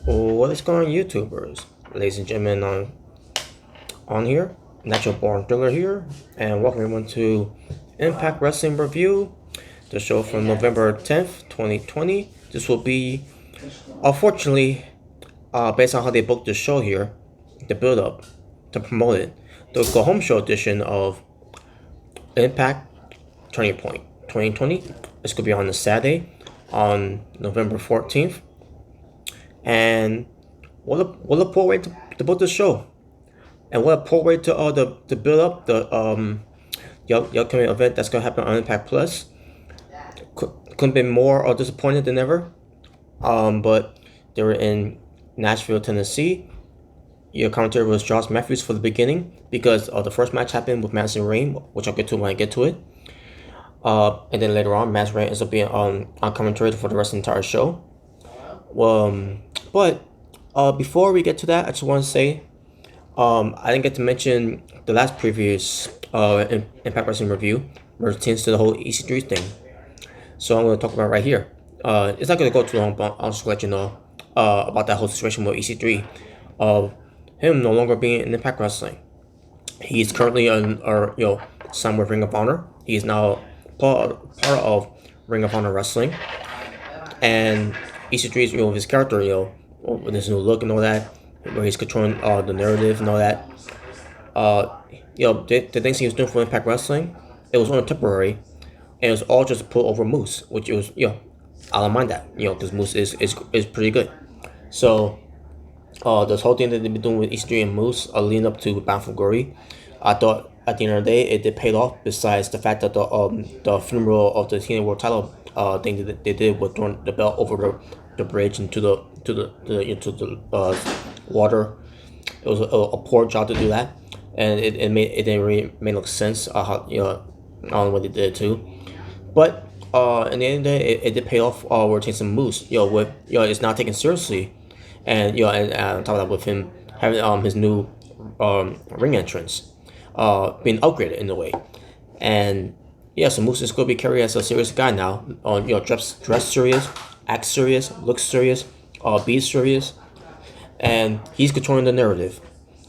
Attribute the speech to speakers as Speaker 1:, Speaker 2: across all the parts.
Speaker 1: What is going on, YouTubers? Ladies and gentlemen, on here, Natural Born Thriller here, and welcome everyone to Impact Wrestling Review, the show from November 10th, 2020. This will be, unfortunately, based on how they booked the show here, the build up, to promote it, the go home show edition of Impact Turning Point 2020. It's going to be on the Saturday, on November 14th. And what a poor way to book the show. And what a poor way to build up the upcoming event that's gonna happen on Impact Plus. Couldn't be more disappointed than ever. But they were in Nashville, Tennessee. Your commentator was Josh Matthews for the beginning because the first match happened with Madison Rayne, which I'll get to when I get to it. And then later on, Madison Rayne ends up being on commentary for the rest of the entire show. But before we get to that, I just want to say I didn't get to mention the last previous Impact Wrestling review where it pertains to the whole EC3 thing. So I'm going to talk about it right here. It's not going to go too long, but I'll just let you know about that whole situation with EC3 of him no longer being in Impact Wrestling. He's currently signed with Ring of Honor. He is now part of Ring of Honor Wrestling, and EC3 is his character, with his new look and all that, where he's controlling the narrative and all that. The things he was doing for Impact Wrestling, it was only temporary, and it was all just put over Moose, which it was, I don't mind that, because Moose is pretty good. So, this whole thing that they've been doing with EC3 and Moose, leading up to Bound for Glory, I thought at the end of the day it did pay off. Besides the fact that the funeral of the TNA World Title thing that they did with throwing the belt over the bridge into the water, it was a poor job to do that, and it didn't really make no sense how on what they did too. But in the end of the day, it did pay off. We're taking some moves, with it's not taken seriously, and and on top of that, with him having his new ring entrance being upgraded in a way, and so Moose is going to be carried as a serious guy now. Dress serious, act serious, look serious, be serious, and he's controlling the narrative.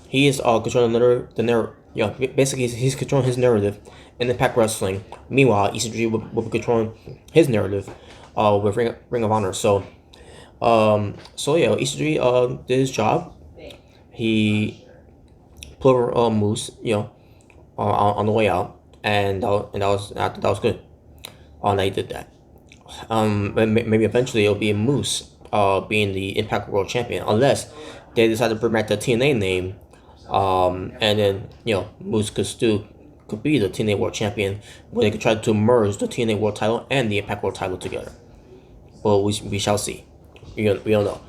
Speaker 1: He is controlling the narrative. Basically, he's controlling his narrative in Impact Wrestling. Meanwhile, EC3 will be controlling his narrative with Ring of Honor. EC3 did his job. He put over Moose, on the way out, and that was good. That he did that. Maybe eventually it'll be Moose being the Impact World Champion, unless they decide to bring back the TNA name, and then Moose could be the TNA World Champion, where they could try to merge the TNA World Title and the Impact World Title together. But we shall see. We don't know.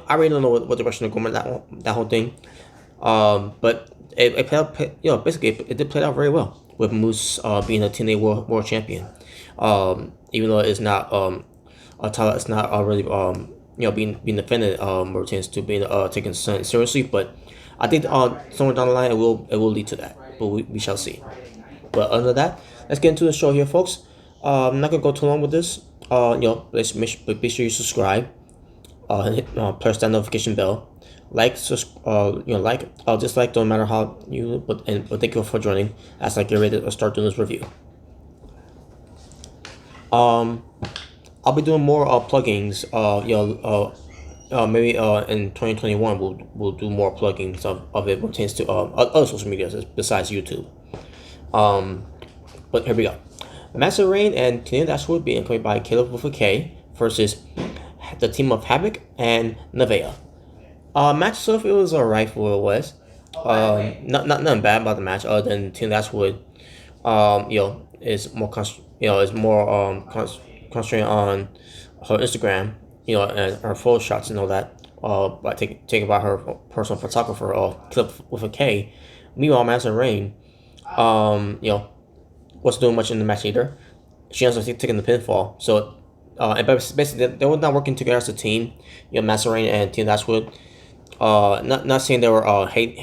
Speaker 1: I really don't know what direction they're going with that whole thing. But it played out, basically it did play out very well with Moose being a TNA World Champion. Even though it's not a title, it's not really being defended or tends to being taken seriously. But I think somewhere down the line it will lead to that. But we shall see. But other than that, let's get into the show here, folks. I'm not gonna go too long with this. Be sure you subscribe. Press that notification bell. Dislike, don't matter how you. But thank you for joining as I get ready to start doing this review. I'll be doing more plugins. Maybe in 2021 we'll do more plugins of it pertains to other social medias besides YouTube. But here we go. Master Rain and Tina Dashwood being played by Caleb with a K versus the team of Havoc and Nevaeh. Match itself, it was alright for what it was. Nothing bad about the match other than Tina Dashwood is more concentrating on her Instagram, and her photo shots and all that, by taking by her personal photographer, Clip with a K. Meanwhile, Madison Rain, wasn't doing much in the match either. She ends up taking the pinfall. So, and basically they were not working together as a team. Madison Rain and Tina Dashwood. Not saying they were hating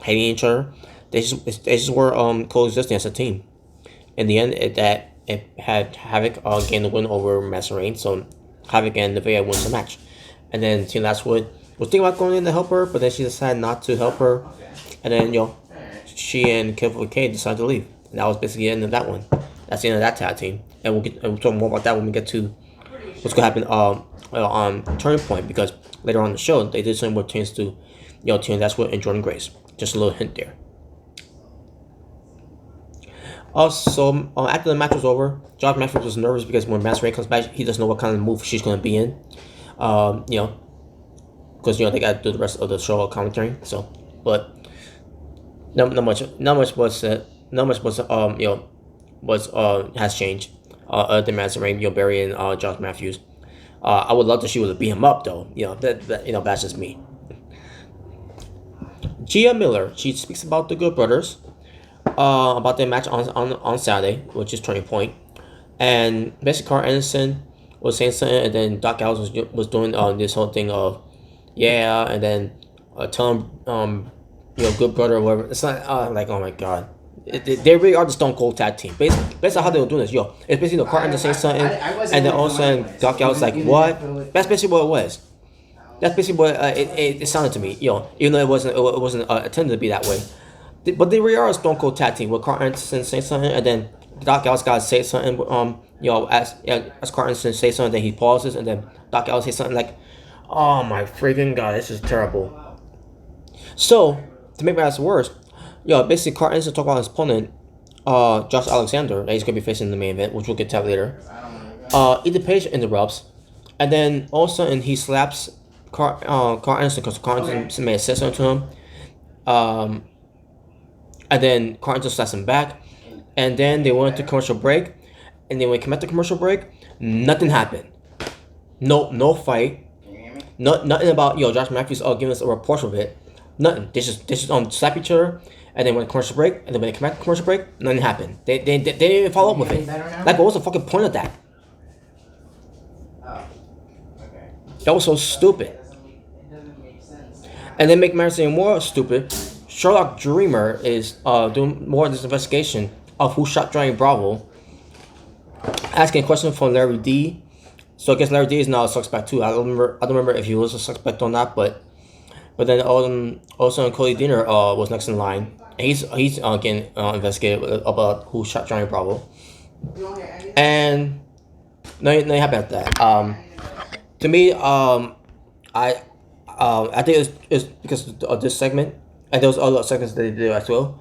Speaker 1: each other. They just were coexisting as a team. In the end, it had Havoc gain the win over Madison Rain. So Havoc and Nevaeh wins the match. and then Team Lastwood was thinking about going in to help her, but then she decided not to help her, and then she and Kevin K decided to leave. And that was basically the end of that one. That's the end of that tag team, and we'll talk more about that when we get to what's gonna happen on Turning Point, because later on in the show they did something with Team to Team Lastwood and Jordan Grace. Just a little hint there. Also, after the match was over, Josh Matthews was nervous because when Master Ray comes back, he doesn't know what kind of move she's gonna be in. Because they gotta do the rest of the show commentary. So, but not much was has changed. Other than Master Ray, Barry and Josh Matthews. I would love to see her beat him up though. That's just me. Gia Miller, she speaks about the Good Brothers. About their match on Saturday, which is Turning Point, and basically Carl Anderson was saying something, and then Doc Gallows was doing this whole thing of and then telling Good Brother or whatever. It's not like, oh my god, they really are the Stone Cold tag team. Basically how they were doing this, it's basically Carl Anderson saying something, and then all of a sudden Doc Gallows like, what? That's basically what it was. That's basically what it sounded to me. Even though it wasn't intended to be that way. But they really are a Stone Cold tag team with Carl Anderson say something, and then Doc Gallows got to say something. As Carl Anderson say something, then he pauses, and then Doc Gallows say something like, "Oh my freaking god, this is terrible." So to make matters worse, basically Carl Anderson talked about his opponent, Josh Alexander, that he's gonna be facing in the main event, which we'll get to later. Ethan Page interrupts, and then all of a sudden he slaps Carl Anderson because Carl Anderson may have said something to him. And then Carl Anderson slaps him back, and then they went to commercial break, and then when they came out to commercial break, nothing happened. No fight. Nothing about Josh Matthews giving us a report of it. Nothing. They just slap each other, and then went to commercial break, and then when they came back to commercial break, nothing happened. They didn't even follow up with it. Like, what was the fucking point of that? That was so stupid. And then make matters even more stupid. Sherlock Dreamer is doing more of this investigation of who shot Johnny Bravo, asking a question from Larry D. So I guess Larry D is now a suspect too. I don't remember if he was a suspect or not, but then also Cody Deaner was next in line. And he's getting investigated about who shot Johnny Bravo. And nothing happened after that. To me, I think it's because of this segment. And those other segments that they did as well,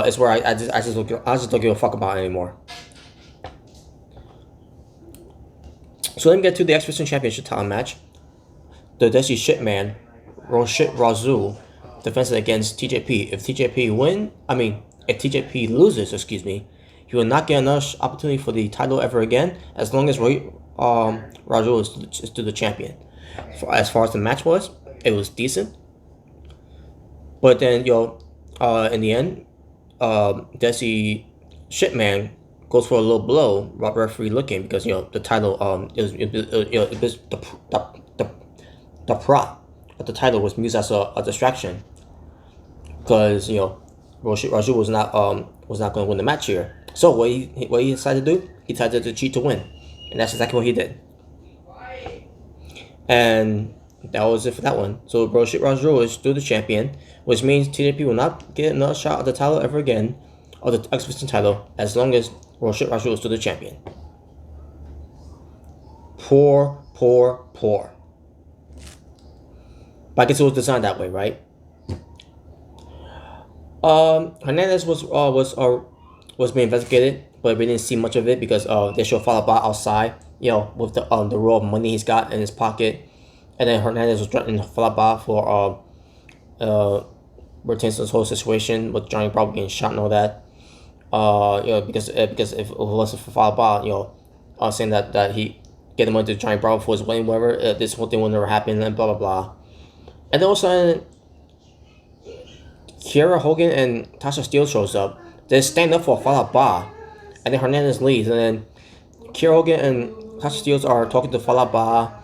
Speaker 1: is where I just don't give a fuck about it anymore. So let me get to the X Division Championship title match. The Desi Shitman, Roshit Razul, defends against TJP. If TJP loses, he will not get another opportunity for the title ever again, as long as Razul is still the champion. As far as the match was, it was decent. But then, in the end, Desi Shitman goes for a low blow, referee looking, because the title it was the prop of the title was used as a distraction, because Raju was not going to win the match here. So what he decided to do? He decided to cheat to win, and that's exactly what he did. And that was it for that one. So Raju is still the champion, which means TJP will not get another shot at the title ever again, or the X Division title, as long as Raju is still the champion. Poor. But I guess it was designed that way, right? Hernandez was being investigated, but we didn't see much of it because they showed Falaba outside, with the roll of money he's got in his pocket. And then Hernandez was threatening Falaba for pertains to this whole situation with Johnny Bravo getting shot and all that. Because if it wasn't for Falaba, saying that he get the money to Johnny Bravo for his wedding, whatever, this whole thing will never happen, and blah blah blah. And then all of a sudden, Kiera Hogan and Tasha Steele shows up. They stand up for Falaba, and then Hernandez leaves, and then Kiera Hogan and Tasha Steele are talking to Falaba.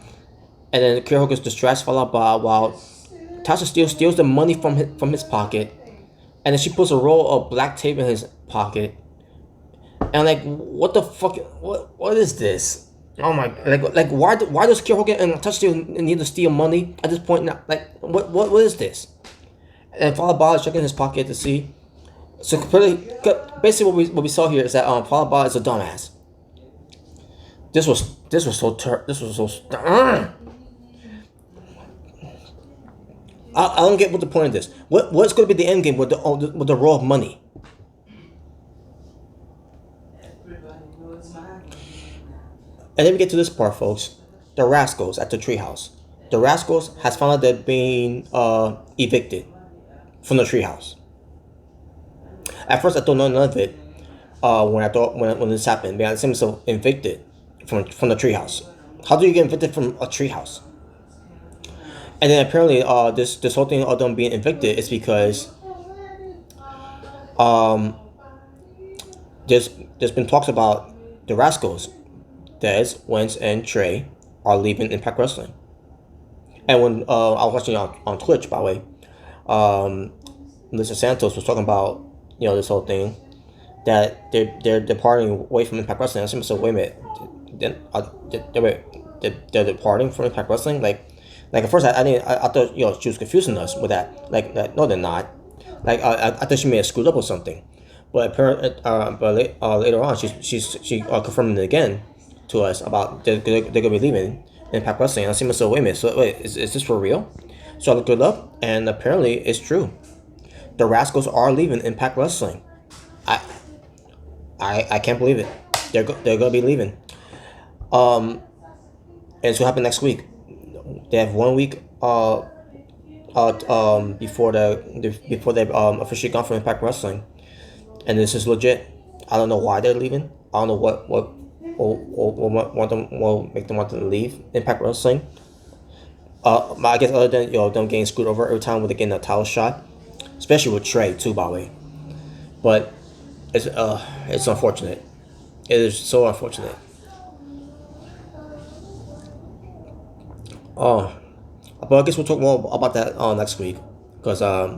Speaker 1: And then Kiera Hogan's distracts Falaba while Tasha Steele steals the money from his pocket, and then she puts a roll of black tape in his pocket. And I'm like, what the fuck? What is this? Oh my! Like why does Kier Hogan and Touchdown need to steal money at this point now? Like what is this? And Fallah Bahh is checking his pocket to see. So completely, basically what we saw here is that Fallah Bahh is a dumbass. This was so. I don't get what the point of this. What's going to be the end game with the roll of money? And then we get to this part, folks. The Rascals at the treehouse. The Rascals has found out they're being evicted from the treehouse. At first, I thought none of it when this happened. Man, it seems so evicted from the treehouse. How do you get evicted from a treehouse? And then apparently, this whole thing of them being evicted is because um there's been talks about the Rascals, Dez, Wentz, and Trey are leaving Impact Wrestling. And when I was watching on Twitch, by the way, Mr. Santos was talking about this whole thing that they're departing away from Impact Wrestling. I said, wait a minute, then they're departing from Impact Wrestling. Like at first I thought she was confusing us with that. No, they're not. Like I thought she may have screwed up or something. But apparently, later on, she confirmed it again to us about they're gonna be leaving Impact Wrestling. And I see myself, wait a minute, so wait, is this for real? So I looked it up, and apparently it's true. The Rascals are leaving Impact Wrestling. I I can't believe it. They're gonna be leaving. Um, and it's gonna happen next week. They have 1 week before before they officially gone from Impact Wrestling, and this is legit. I don't know why they're leaving. I don't know what will make them want to leave Impact Wrestling. I guess other than them getting screwed over every time when they get a title shot, especially with Trey too, by the way. But it's unfortunate. It is so unfortunate. Oh, but I guess we'll talk more about that next week, because I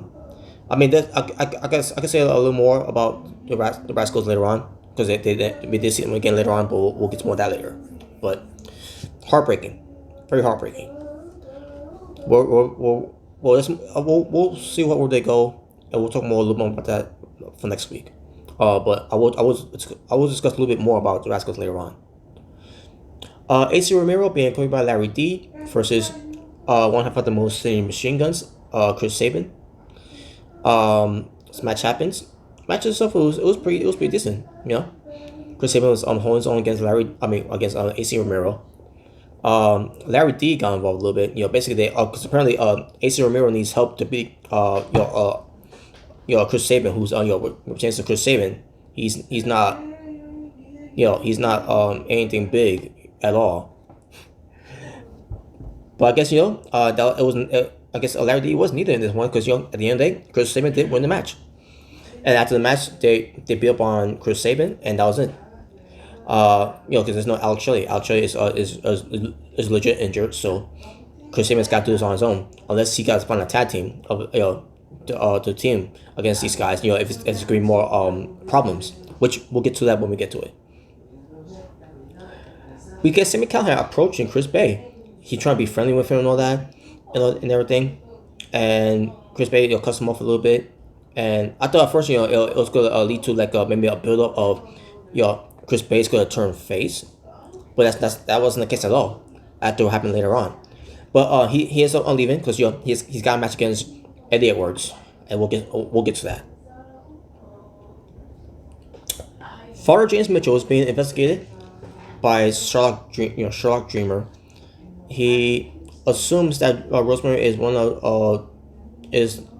Speaker 1: mean I guess I can say a little more about the Rascals later on, because we did see them again later on, but we'll get to more of that later. But heartbreaking, very heartbreaking. We'll see where they go, and we'll talk more a little more about that for next week. But I will discuss a little bit more about the Rascals later on. AC Romero being accompanied by Larry D versus one half of the most senior machine guns, Chris Sabin. This match happens. Match itself it was pretty decent. Chris Sabin was holding his own against against AC Romero. Larry D got involved a little bit. Basically because apparently AC Romero needs help to beat Chris Sabin, who's with chance to Chris Sabin. He's not he's not anything big at all. But I guess that it wasn't. I guess Larry D was neither in this one, because at the end of the day, Chris Sabin did win the match, and after the match, they beat up on Chris Sabin, and that was it. Because there's no Alex Shelley. Alex Shelley is legit injured, so Chris Sabin's got to do this on his own, unless he got to find a tag team of the team against these guys. If it's going to be more problems, which we'll get to that when we get to it. We get Sami Callihan approaching Chris Bay. He's trying to be friendly with him and all that, and everything. And Chris Bay cuts him off a little bit. And I thought at first, it was going to lead to maybe a build up of, Chris Bay's going to turn face, but that wasn't the case at all. After what happened later on, but he is leaving because he's got a match against Eddie Edwards, and we'll get to that. Father James Mitchell is being investigated by Sherlock Dreamer. He assumes that Rosemary is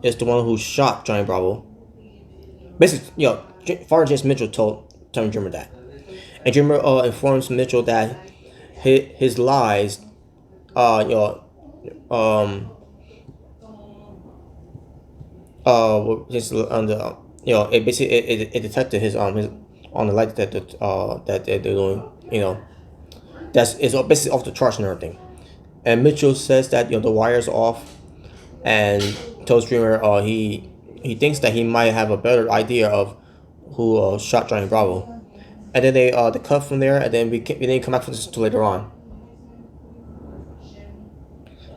Speaker 1: is the one who shot Johnny Bravo. Basically, Father James Mitchell told Dreamer that, and Dreamer informs Mitchell that his lies, just on the it basically it detected his on the light that they're doing, that's is basically off the charts and everything. And Mitchell says that the wire's off, and tells Dreamer he thinks that he might have a better idea of who shot Johnny Bravo. and then they cut from there, and then we didn't come back for this until later on.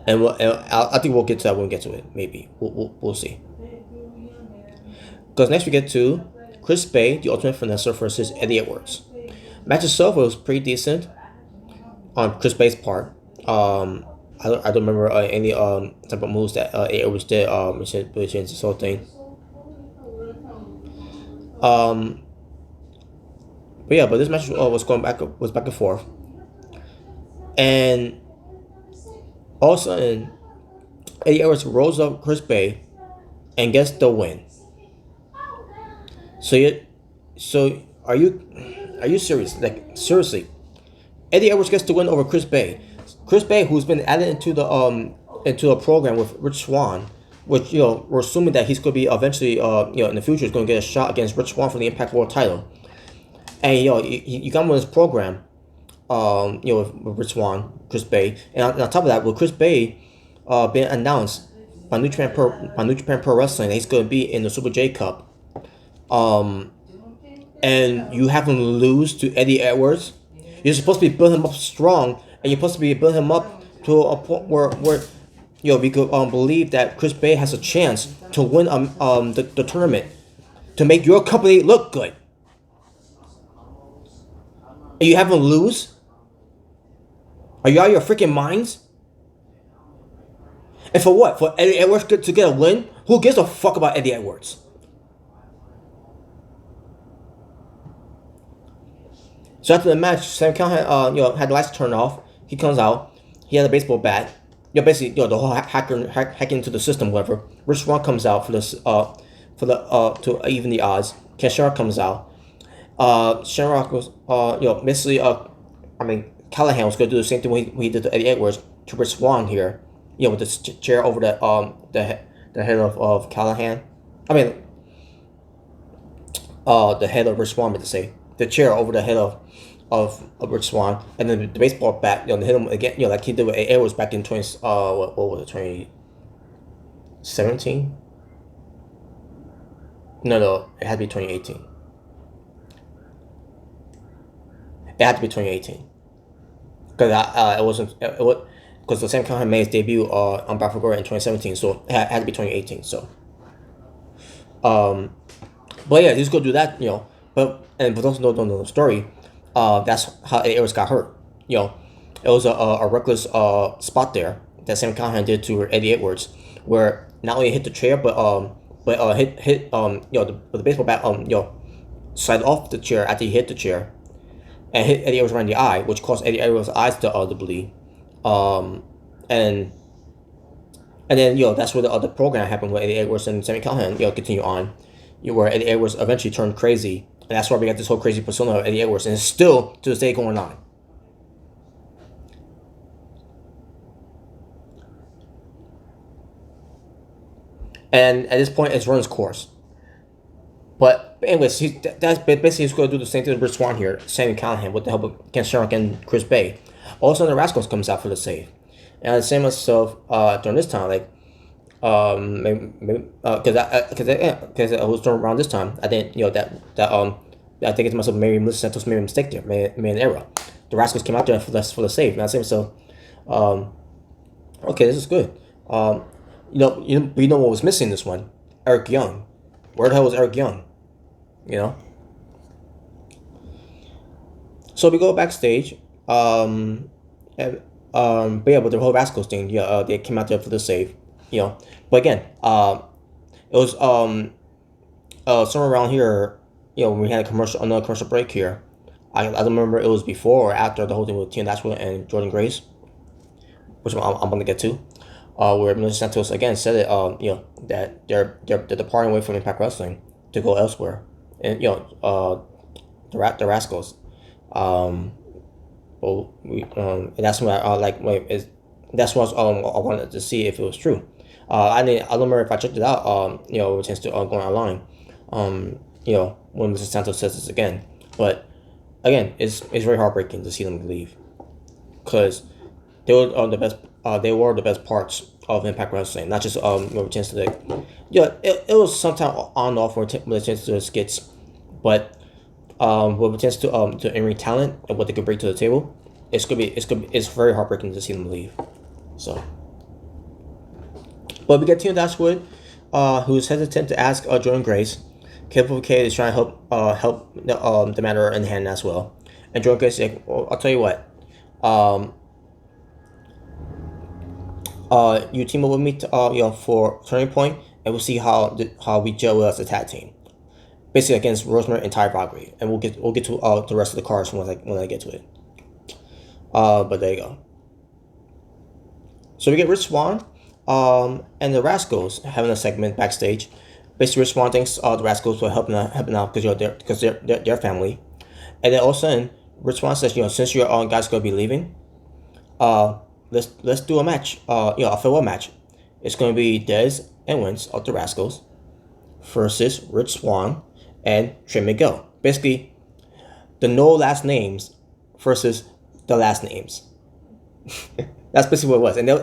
Speaker 1: And I think we'll get to that when we get to it. Maybe we'll see. Because next we get to Chris Bay, the Ultimate Finesser versus Eddie Edwards. Match itself was pretty decent on Chris Bay's part. I don't remember any type of moves that Eddie Edwards did which changed this whole thing. Um, but yeah, but this match was going back and forth, and all of a sudden Eddie Edwards rolls up Chris Bay and gets the win. So are you serious? Like seriously, Eddie Edwards gets the win over Chris Bay. Chris Bay, who's been added into a program with Rich Swann, which we're assuming that he's going to be eventually in the future is going to get a shot against Rich Swann for the Impact World Title. And you got him on this program, with Rich Swann, Chris Bay, and on top of that, with Chris Bay, being announced by New Japan Pro Wrestling that he's going to be in the Super J Cup. And you have him lose to Eddie Edwards. You're supposed to be building him up strong, and you're supposed to be building him up to a point where we could believe that Chris Bay has a chance to win the tournament, to make your company look good. And you have him lose? Are you out of your freaking minds? And for what? For Eddie Edwards to get a win? Who gives a fuck about Eddie Edwards? So after the match, Sam Callahan, had the lights turned off. He comes out. He has a baseball bat. Basically, the whole hacking into the system, whatever. Rich Swann comes out for this, to even the odds. Ken Shamrock comes out. Shamrock was, basically, Callahan was going to do the same thing when he did to Eddie Edwards to Rich Swann here. With the chair over the head of Callahan. The head of Rich Swann, meant to say. The chair over the head of Rich Swann, and then the baseball bat, hit him again, like he did with Edwards back in 2017? No, it had to be 2018. It had to be 2018. Because it wasn't, because the same Callahan made his debut on Battle for Glory in 2017, so it had to be 2018, so. But yeah, he's going to do that, But for those who don't know the story, that's how Eddie Edwards got hurt. It was a reckless spot there that Sam Callahan did to Eddie Edwards, where not only hit the chair, but hit the baseball bat slide off the chair after he hit the chair, and hit Eddie Edwards right in the eye, which caused Eddie Edwards' eyes to bleed. And then that's where the program happened with Eddie Edwards and Sammy Callahan continue on, where Eddie Edwards eventually turned crazy. And that's why we got this whole crazy persona of Eddie Edwards, and it's still to this day going on. And at this point, it's run its course. But anyways, that's basically he's going to do the same thing with Rich Swann here, Sammy Callahan, with the help of Ken Shamrock and Chris Bay. Also, the Rascals comes out for the save, and the same myself during this time, like. Because it was around this time, I think I think to myself, maybe Melissa Santos made a mistake there, made an error. The Rascals came out there for the save, and I said so. Okay, this is good. You know what was missing in this one? Eric Young. Where the hell was Eric Young? So we go backstage. But yeah, with the whole Rascals thing, they came out there for the save. But again, it was somewhere around here, when we had another commercial break here. I don't remember it was before or after the whole thing with Tia Nashville and Jordan Grace, which I'm gonna get to, where Melissa Santos again said it, that they're departing away from Impact Wrestling to go elsewhere, and the Rascals, and that's what I like. That's what I wanted to see if it was true. I don't remember if I checked it out. With a chance to going online. When Mr. Santos says this again, but again, it's very heartbreaking to see them leave, because they were the best. They were the best parts of Impact Wrestling. Not just with a chance to it was sometime on and off with a chance to do skits, but with a chance to in-ring talent and what they could bring to the table, it's very heartbreaking to see them leave. So, but we get Tina Dashwood, who's hesitant to ask Jordan Grace. KFK is trying to help the matter in hand as well. And Jordan Grace is like, well, I'll tell you what, you team up with me for Turning Point, and we'll see how we gel as a tag team, basically against Rosemary and Ty Valkyrie, and we'll get to the rest of the cards when I get to it. But there you go. So we get Rich Swann, and the Rascals having a segment backstage. Basically, Rich Swann thanks the Rascals for helping out because they're family, and then all of a sudden, Rich Swann says, since your guys gonna be leaving, let's do a match, a farewell match. It's gonna be Dez and Wentz of the Rascals versus Rich Swann and Trey Miguel. Basically, the no last names versus the last names. That's basically what it was, and they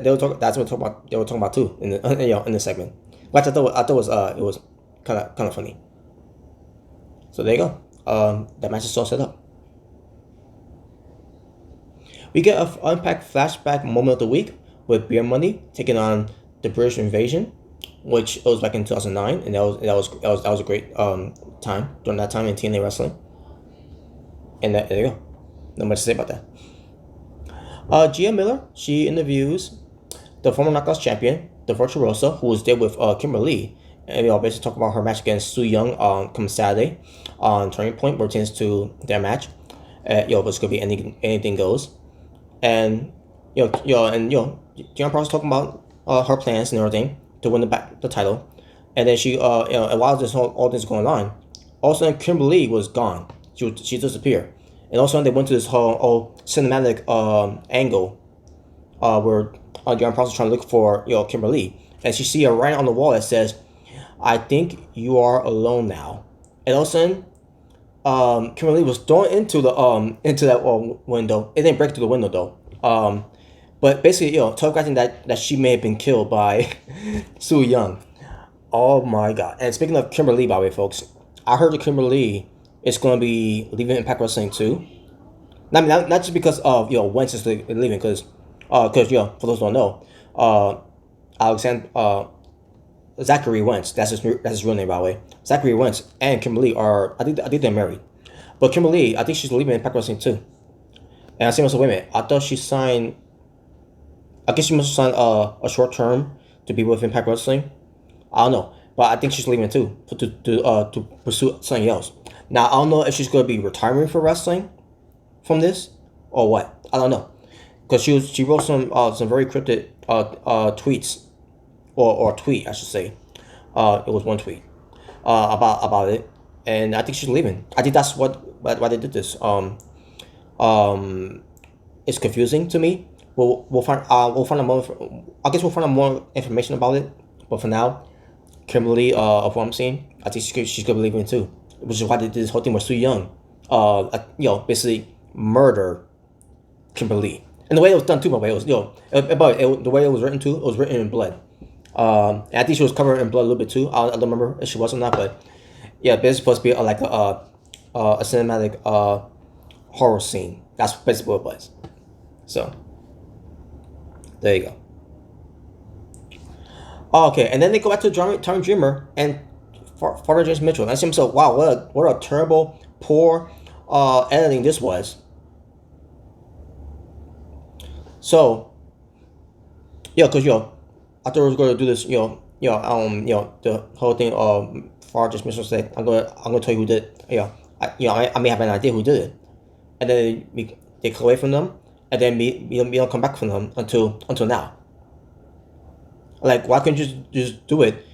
Speaker 1: were talking about too in the segment, which I thought was it was kind of funny. So there you go. That match is all set up. We get an Unpacked flashback moment of the week with Beer Money taking on the British Invasion, which was back in 2009, and that was a great time during that time in TNA wrestling. And there you go. Not much to say about that. Gia Miller, she interviews the former Knockouts champion, the Virtuosa, who was there with Kimberly, and basically talk about her match against Su Young come Saturday on Turning Point, where it pertains to their match. It's gonna be anything goes, and Gian Pro's talking about her plans and everything to win the title, and then she and while all this going on, all of a sudden Kimberly was gone. She disappeared. And also, they went to this whole cinematic angle where John Pross is trying to look for Kimberly, and she see a writing on the wall that says, "I think you are alone now." And all of a sudden, Kimberly was thrown into that window. It didn't break through the window though. But basically, telegraphing that she may have been killed by Su Young. Oh my God! And speaking of Kimberly, by the way, folks, I heard that Kimberly is going to be leaving Impact Wrestling too. Not just because of Wentz is leaving, because for those who don't know, Alexander Zachary Wentz, that's his real name, by the way. Zachary Wentz and Kimberly I think they're married, but Kimberly, I think she's leaving Impact Wrestling too. And I say myself, wait a minute, I thought she signed. I guess she must have signed a short term to be with Impact Wrestling. I don't know, but I think she's leaving too to pursue something else. Now, I don't know if she's going to be retiring for wrestling from this or what. I don't know, because she wrote some very cryptic tweets or tweet, I should say. It was one tweet about it, and I think she's leaving. I think that's why they did this. It's confusing to me. We'll find out more. I guess we'll find out more information about it. But for now, Kimberly, of what I'm seeing, I think she's gonna be leaving too. Which is why they did this whole thing with Su Young, basically murder Kimberly. And the way it was done too, by the way, it was the way it was written too, it was written in blood. And I think she was covered in blood a little bit too. I don't remember if she was or not, but yeah, basically supposed to be like a cinematic horror scene. That's basically what it was. So there you go. Okay, and then they go back to Tommy Dreamer and Father James Mitchell. And I see myself, wow, what a terrible, poor editing this was. So, because I thought I was going to do this, the whole thing. Father James Mitchell said, I'm gonna tell you who did it. I may have an idea who did it, and then they cut away from them, and then we don't come back from them until now. Like, why couldn't you just do it,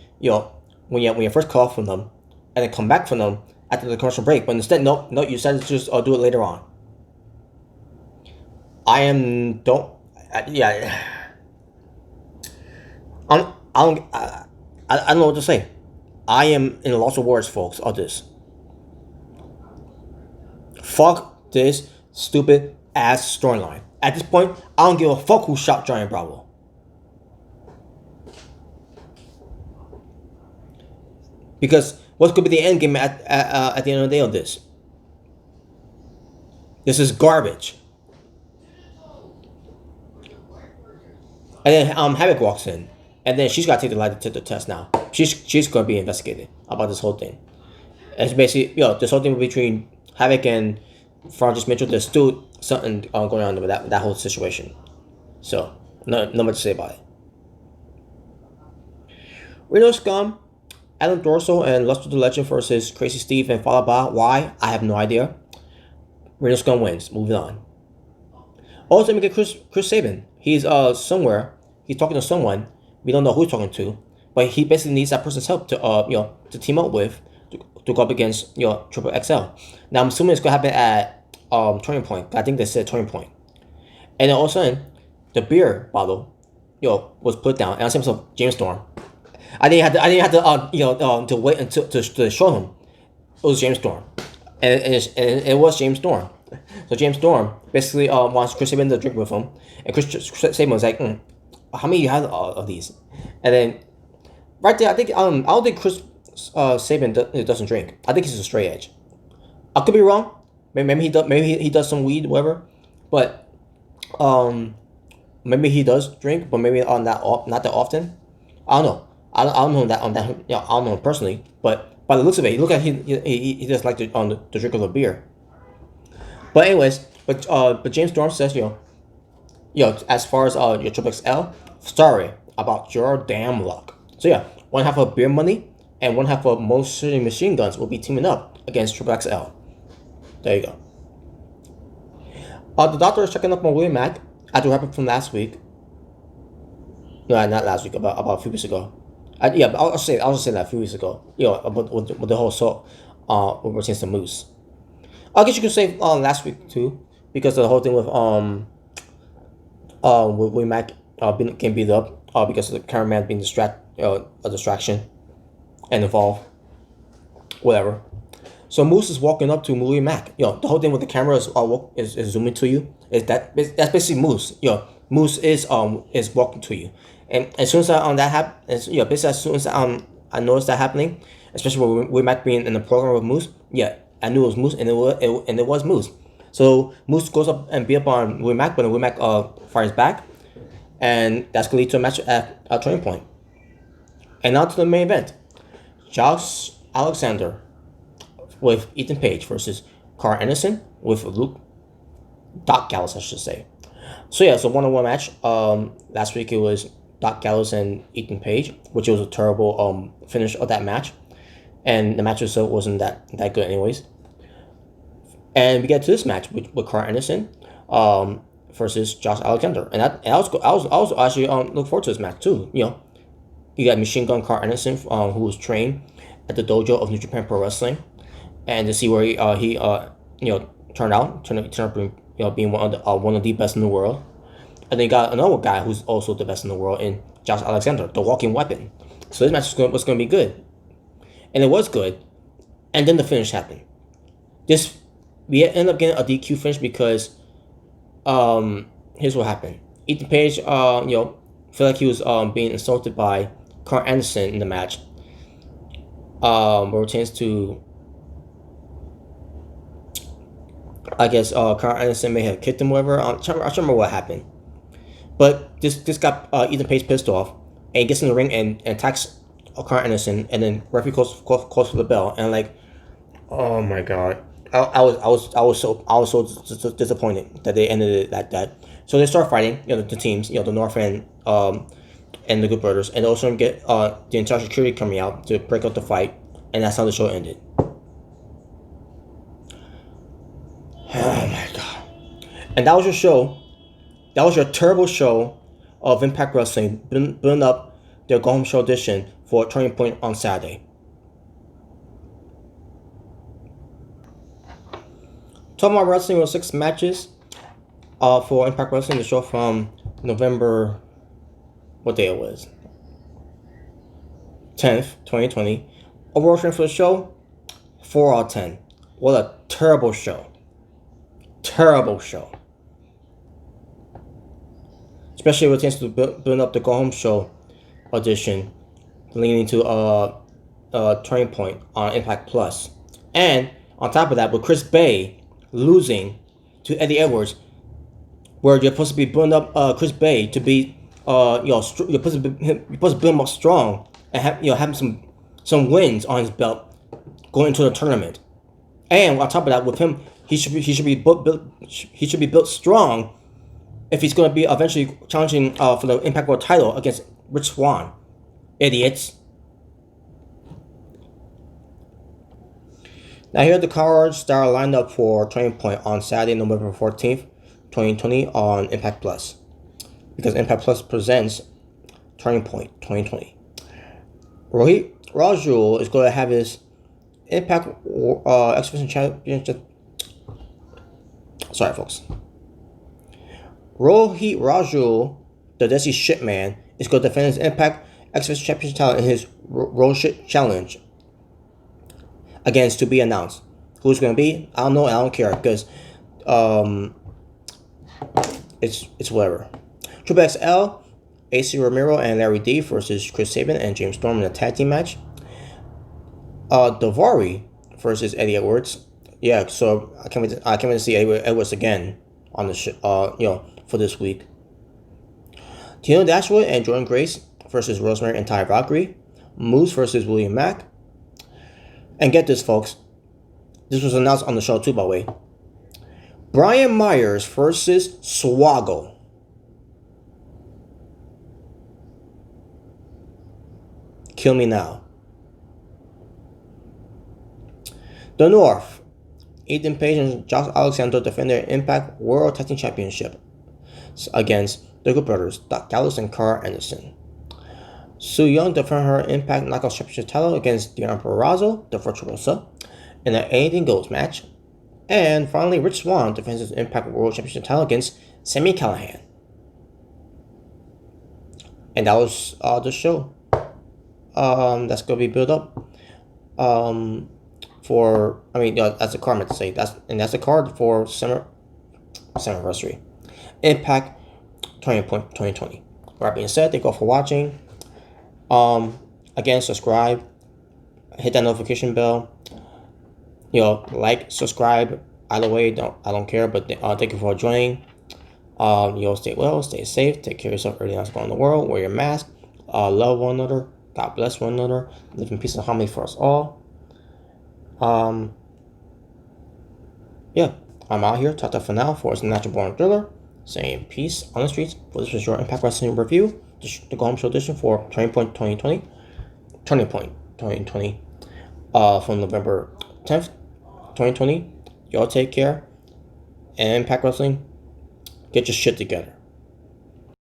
Speaker 1: when you first cut off from them, and then come back from them after the commercial break? But instead, no, you decided to just do it later on. I don't know what to say. I am in lots of words, folks, of this. Fuck this stupid ass storyline. At this point, I don't give a fuck who shot Giant Bravo. Because what could be the end game at the end of the day of this? This is garbage. And then Havoc walks in, and then she's got to take the lie detector test now. She's going to be investigated about this whole thing. And it's basically, this whole thing between Havoc and Francis Mitchell. There's still something going on with that whole situation. So, not much to say about it. Reno Scum, Adam Dorsal, and Luster the Legend versus Crazy Steve and Falaba. Why? I have no idea. Reno Scum wins. Moving on. Also, we get Chris Sabin. He's somewhere. He's talking to someone. We don't know who he's talking to, but he basically needs that person's help to to team up with to go up against Triple XL. Now I'm assuming it's gonna happen at Turning Point. I think they said Turning Point. And then all of a sudden, the beer bottle, was put down, and I said to myself, James Storm. I didn't have to to wait until to show him it was James Storm, and it was James Storm. So James Storm basically wants Chris Sabin to drink with him, and Chris Sabin was like, "How many you have of these?" And then right there, I don't think Chris Sabin doesn't drink. I think he's a straight edge. I could be wrong. Maybe he does. Maybe he does some weed, whatever. But maybe he does drink, but maybe not that often. I don't know. I don't know that on that. I don't know him personally, but by the looks of it, he does like the drink of a beer. But anyways, but James Storm says as far as your Triple XL, sorry about your damn luck. So yeah, one half of beer money and one half of most shooting machine guns will be teaming up against Triple XL. There you go. The doctor is checking up on William Mack after what happened from last week. No, not last week. About a few weeks ago. I'll say that a few weeks ago. About with the whole assault with pertains to Moose. I guess you could say last week too, because of the whole thing with William Mack getting beat up because of the cameraman being a distraction and involved. Whatever. So Moose is walking up to William Mack. The whole thing with the camera is zooming to you. That's basically Moose. Moose is walking to you, and as soon as that happens, basically as soon as I noticed that happening, especially with William Mack being in the program with Moose, I knew it was Moose, and it was Moose. So Moose goes up and beat up on William Mack, but William Mack fires back, and that's gonna lead to a match at a Turning Point. And now to the main event: Josh Alexander with Ethan Page versus Carl Anderson with Doc Gallows, I should say. So yeah, so 1-on-1 match. Last week it was Doc Gallows and Ethan Page, which was a terrible finish of that match, and the match itself wasn't that good anyways. And we get to this match with Carl Anderson versus Josh Alexander, and I was actually look forward to this match too. You got Machine Gun Carl Anderson, who was trained at the dojo of New Japan Pro Wrestling, and to see where he turned out being one of the best in the world. And then you got another guy who's also the best in the world in Josh Alexander, the walking weapon. So this match was going to be good, and it was good. And then the finish happened. We ended up getting a DQ finish because here's what happened. Ethan Page felt like he was being insulted by Carl Anderson in the match. Where it pertains to, I guess Carl Anderson may have kicked him, whatever. I don't remember what happened, but this got Ethan Page pissed off, and he gets in the ring and attacks Carl Anderson, and then referee calls for the bell, and like, oh my god, I was so disappointed that they ended it like that. So they start fighting, the teams, the North and the Good Brothers, and also get the entire security coming out to break up the fight, and that's how the show ended. Oh my god. And that was your show. That was your terrible show of Impact Wrestling building up their Go Home Show edition for Turning Point on Saturday. Talking about wrestling with 6 matches for Impact Wrestling, the show from November, what day it was? 10th, 2020. Overall rating for the show, 4 out of 10. What a terrible show. Terrible show. Especially with a chance to build up the Go Home Show audition, leading to a Turning Point on Impact Plus. And on top of that, with Chris Bay losing to Eddie Edwards, where you're supposed to be building up Chris Bay to be you're supposed to build him up strong and have having some wins on his belt going into the tournament. And on top of that, with him, he should be built strong if he's going to be eventually challenging for the Impact World title against Rich Swann. Idiots. Now here are the cards that are lined up for Turning Point on Saturday, November 14th, 2020 on Impact Plus. Because Impact Plus presents Turning Point 2020. Rohit Rajul is going to have his Impact Exhibition Championship. Sorry, folks. Rohit Rajul, the Desi Shitman, is going to defend his Impact Exhibition Championship title in his Roshit Challenge against to be announced. Who's going to be? I don't know. I don't care because it's whatever. Triple XL, AC Romero and Larry D versus Chris Sabin and James Storm in a tag team match. Daivari versus Eddie Edwards. Yeah, so I can't wait to see Eddie Edwards again on the for this week. Tino Dashwood and Jordan Grace versus Rosemary and Ty Valkyrie. Moose versus William Mack. And get this, folks. This was announced on the show too, by the way. Brian Myers versus Swoggle. Kill me now. The North. Ethan Page and Josh Alexander defend their Impact World Tag Team Championship against the Good Brothers, Doc Gallows and Carl Anderson. Su Yung defend her Impact Knockout Championship title against Deanna Purrazzo, the Virtuosa, in an Anything Goes match. And finally, Rich Swann defends his Impact World Championship title against Sami Callihan. And that was the show. That's going to be built up. That's the card I meant to say. That's the card for summer anniversary. Impact Turning Point 2020. With that being said, thank you all for watching. Again, subscribe, hit that notification bell. Like, subscribe. Either way, I don't care. But thank you for joining. Stay well, stay safe, take care of yourself. Everything else going on in the world. Wear your mask. Love one another. God bless one another. Live in peace and harmony for us all. I'm out here. Tata for now for Natural Born Thriller. Saying peace on the streets. For this was your Impact Wrestling review. The Go Home Show edition for Turning Point 2020. Turning Point 2020. From November 10th, 2020. Y'all take care. And Impact Wrestling, get your shit together.